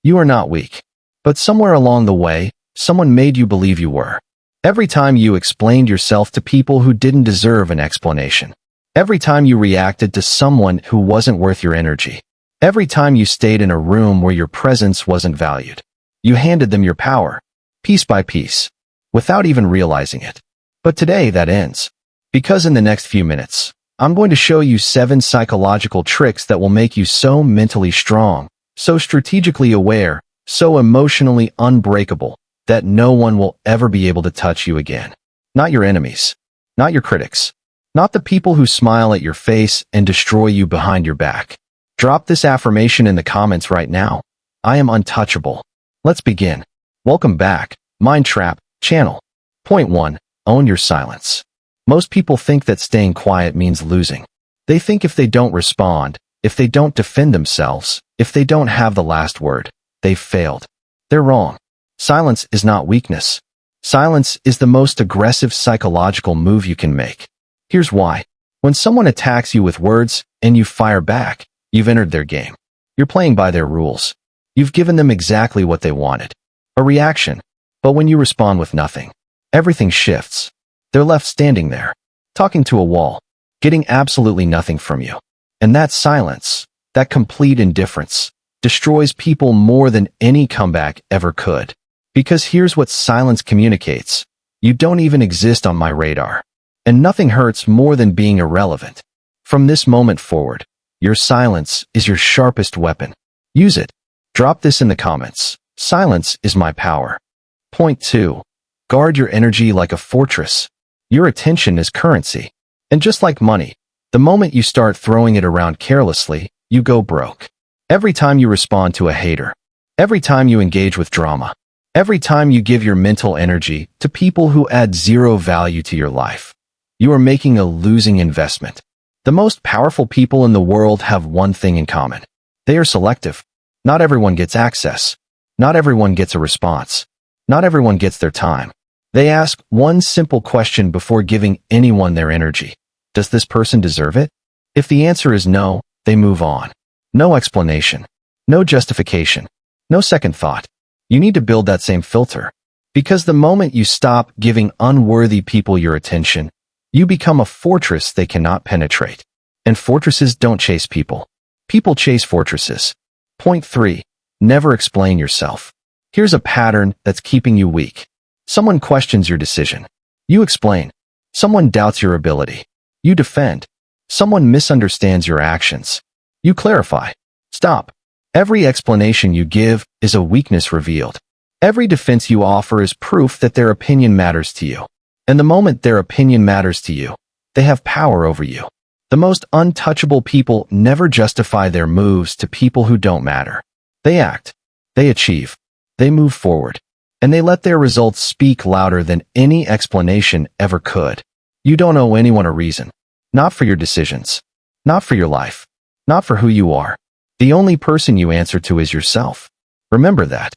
You are not weak. But somewhere along the way, someone made you believe you were. Every time you explained yourself to people who didn't deserve an explanation. Every time you reacted to someone who wasn't worth your energy. Every time you stayed in a room where your presence wasn't valued. You handed them your power, piece by piece, without even realizing it. But today that ends. Because in the next few minutes, I'm going to show you 7 psychological tricks that will make you so mentally strong, so strategically aware, so emotionally unbreakable, that no one will ever be able to touch you again. Not your enemies. Not your critics. Not the people who smile at your face and destroy you behind your back. Drop this affirmation in the comments right now. I am untouchable. Let's begin. Welcome back, Mind Trap channel. Point 1. Own your silence. Most people think that staying quiet means losing. They think if they don't respond, if they don't defend themselves, if they don't have the last word, they've failed. They're wrong. Silence is not weakness. Silence is the most aggressive psychological move you can make. Here's why. When someone attacks you with words and you fire back, you've entered their game. You're playing by their rules. You've given them exactly what they wanted. A reaction. But when you respond with nothing, everything shifts. They're left standing there, talking to a wall, getting absolutely nothing from you. And that silence, that complete indifference, destroys people more than any comeback ever could. Because here's what silence communicates. You don't even exist on my radar. And nothing hurts more than being irrelevant. From this moment forward, your silence is your sharpest weapon. Use it. Drop this in the comments. Silence is my power. Point 2. Guard your energy like a fortress. Your attention is currency. And just like money, the moment you start throwing it around carelessly, you go broke. Every time you respond to a hater, every time you engage with drama, every time you give your mental energy to people who add zero value to your life, you are making a losing investment. The most powerful people in the world have one thing in common. They are selective. Not everyone gets access. Not everyone gets a response. Not everyone gets their time. They ask one simple question before giving anyone their energy. Does this person deserve it? If the answer is no, they move on. No explanation. No justification. No second thought. You need to build that same filter. Because the moment you stop giving unworthy people your attention, you become a fortress they cannot penetrate. And fortresses don't chase people. People chase fortresses. Point 3. Never explain yourself. Here's a pattern that's keeping you weak. Someone questions your decision. You explain. Someone doubts your ability. You defend. Someone misunderstands your actions. You clarify. Stop. Every explanation you give is a weakness revealed. Every defense you offer is proof that their opinion matters to you. And the moment their opinion matters to you, they have power over you. The most untouchable people never justify their moves to people who don't matter. They act. They achieve. They move forward. And they let their results speak louder than any explanation ever could. You don't owe anyone a reason. Not for your decisions. Not for your life. Not for who you are. The only person you answer to is yourself. Remember that.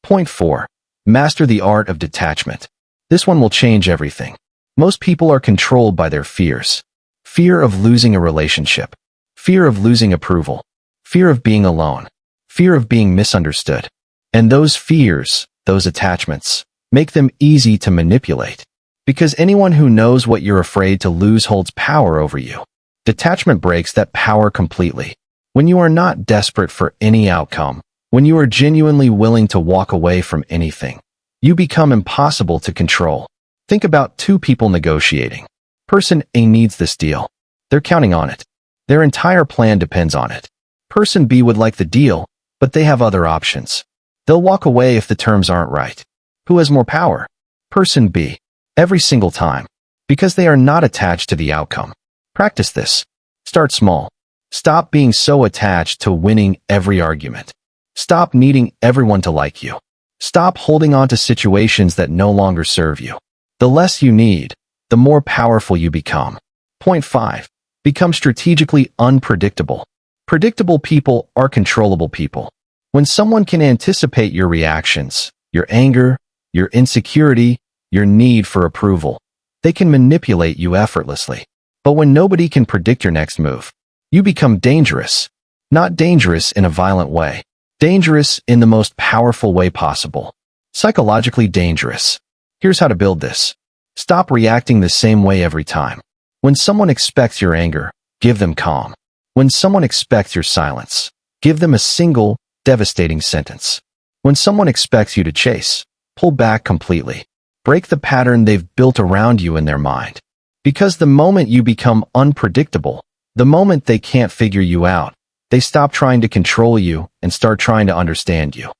Point 4. Master the art of detachment. This one will change everything. Most people are controlled by their fears. Fear of losing a relationship. Fear of losing approval. Fear of being alone. Fear of being misunderstood. And those fears, those attachments, make them easy to manipulate. Because anyone who knows what you're afraid to lose holds power over you. Detachment breaks that power completely. When you are not desperate for any outcome, when you are genuinely willing to walk away from anything, you become impossible to control. Think about 2 people negotiating. Person A needs this deal. They're counting on it. Their entire plan depends on it. Person B would like the deal, but they have other options. They'll walk away if the terms aren't right. Who has more power? Person B. Every single time. Because they are not attached to the outcome. Practice this. Start small. Stop being so attached to winning every argument. Stop needing everyone to like you. Stop holding on to situations that no longer serve you. The less you need, the more powerful you become. Point 5. Become strategically unpredictable. Predictable people are controllable people. When someone can anticipate your reactions, your anger, your insecurity, your need for approval, they can manipulate you effortlessly. But when nobody can predict your next move, you become dangerous. Not dangerous in a violent way, Dangerous in the most powerful way possible. Psychologically dangerous. Here's how to build this. Stop reacting the same way every time. When someone expects your anger, give them calm. When someone expects your silence, give them a single, devastating sentence. When someone expects you to chase, pull back completely. Break the pattern they've built around you in their mind. Because the moment you become unpredictable, the moment they can't figure you out, they stop trying to control you and start trying to understand you.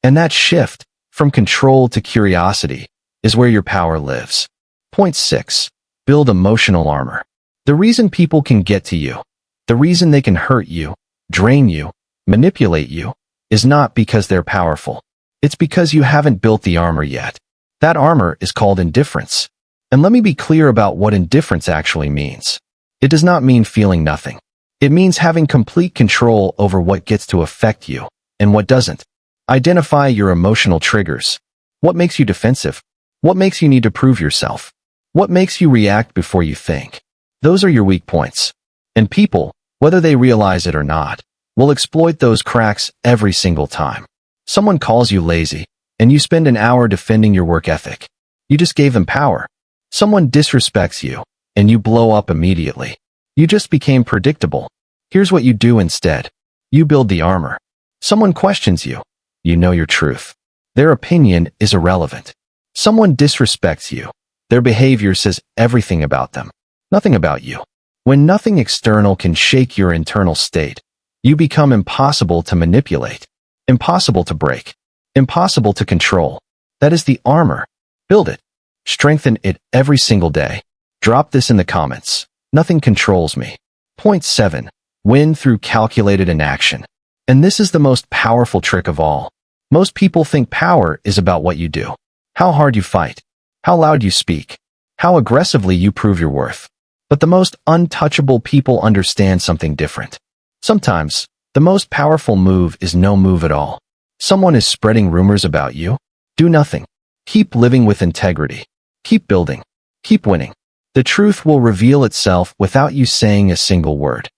And that shift, from control to curiosity, is where your power lives. Point 6. Build emotional armor. The reason people can get to you, the reason they can hurt you, drain you, manipulate you, is not because they're powerful. It's because you haven't built the armor yet. That armor is called indifference. And let me be clear about what indifference actually means. It does not mean feeling nothing. It means having complete control over what gets to affect you and what doesn't. Identify your emotional triggers. What makes you defensive? What makes you need to prove yourself? What makes you react before you think? Those are your weak points. And people, whether they realize it or not, will exploit those cracks every single time. Someone calls you lazy, and you spend an hour defending your work ethic. You just gave them power. Someone disrespects you, and you blow up immediately. You just became predictable. Here's what you do instead. You build the armor. Someone questions you. You know your truth. Their opinion is irrelevant. Someone disrespects you. Their behavior says everything about them, nothing about you. When nothing external can shake your internal state, you become impossible to manipulate, impossible to break, impossible to control. That is the armor. Build it. Strengthen it every single day. Drop this in the comments. Nothing controls me. Point 7. Win through calculated inaction. And this is the most powerful trick of all. Most people think power is about what you do, how hard you fight, how loud you speak, how aggressively you prove your worth. But the most untouchable people understand something different. Sometimes, the most powerful move is no move at all. Someone is spreading rumors about you. Do nothing. Keep living with integrity. Keep building. Keep winning. The truth will reveal itself without you saying a single word.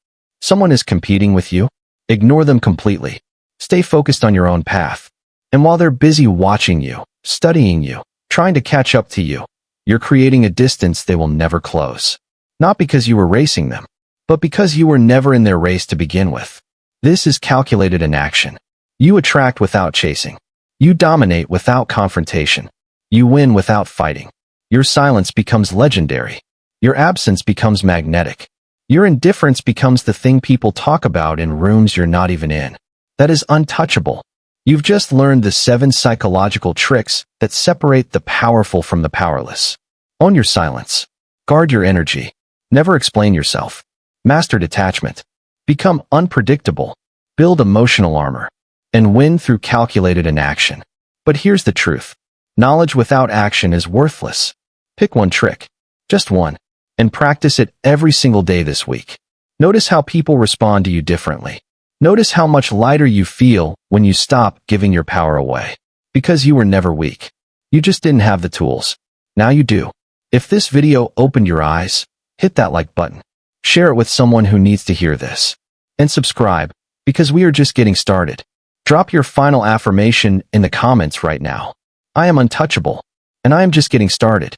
Someone is competing with you. Ignore them completely. Stay focused on your own path. And while they're busy watching you, studying you, trying to catch up to you, you're creating a distance they will never close. Not because you were racing them, but because you were never in their race to begin with. This is calculated inaction. You attract without chasing. You dominate without confrontation. You win without fighting. Your silence becomes legendary. Your absence becomes magnetic. Your indifference becomes the thing people talk about in rooms you're not even in. That is untouchable. You've just learned the 7 psychological tricks that separate the powerful from the powerless. Own your silence. Guard your energy. Never explain yourself. Master detachment. Become unpredictable. Build emotional armor. And win through calculated inaction. But here's the truth. Knowledge without action is worthless. Pick one trick. Just one. And practice it every single day this week. Notice how people respond to you differently. Notice how much lighter you feel when you stop giving your power away. Because you were never weak. You just didn't have the tools. Now you do. If this video opened your eyes, hit that like button. Share it with someone who needs to hear this. And subscribe, because we are just getting started. Drop your final affirmation in the comments right now. I am untouchable, and I am just getting started.